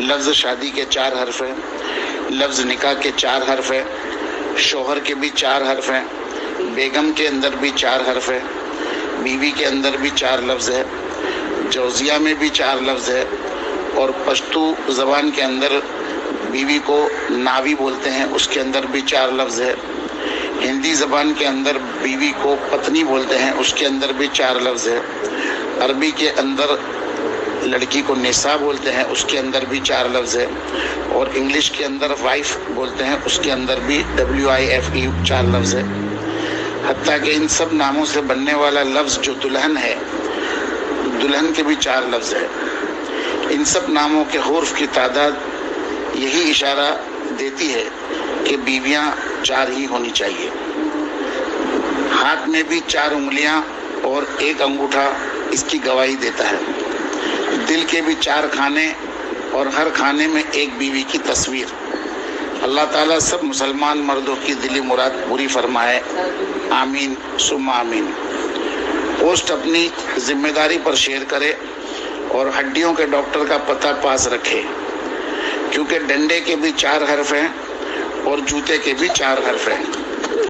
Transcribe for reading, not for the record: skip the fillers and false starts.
لفظ شادی کے 4 حرف ہیں، لفظ نکاح کے 4 حرف ہیں، شوہر کے بھی 4 حرف ہیں، بیگم کے اندر بھی 4 حرف ہے، بیوی کے اندر بھی 4 لفظ ہے، جوزیہ میں بھی 4 لفظ ہے، اور پشتو زبان کے اندر بیوی کو ناوی بولتے ہیں، اس کے اندر بھی 4 لفظ ہے، ہندی زبان کے اندر بیوی کو پتنی بولتے ہیں، اس کے اندر بھی 4 لفظ ہے، عربی کے اندر لڑکی کو نساء بولتے ہیں، اس کے اندر بھی 4 لفظ ہے، اور انگلش کے اندر وائف بولتے ہیں، اس کے اندر بھی WIFE 4 لفظ ہے۔ حتیٰ کہ ان سب ناموں سے بننے والا لفظ جو دلہن ہے، دلہن کے بھی 4 لفظ ہے۔ ان سب ناموں کے حروف کی تعداد یہی اشارہ دیتی ہے کہ بیویاں 4 ہی ہونی چاہیے۔ ہاتھ میں بھی 4 انگلیاں اور 1 انگوٹھا اس کی گواہی دیتا ہے۔ دل کے بھی 4 کھانے اور ہر کھانے میں 1 بیوی کی تصویر۔ اللہ تعالیٰ سب مسلمان مردوں کی دلی مراد پوری فرمائے، آمین ثم آمین۔ پوسٹ اپنی ذمہ داری پر شیئر کرے اور ہڈیوں کے ڈاکٹر کا پتہ پاس رکھے، کیونکہ ڈنڈے کے بھی 4 حرف ہیں اور جوتے کے بھی 4 حرف ہیں۔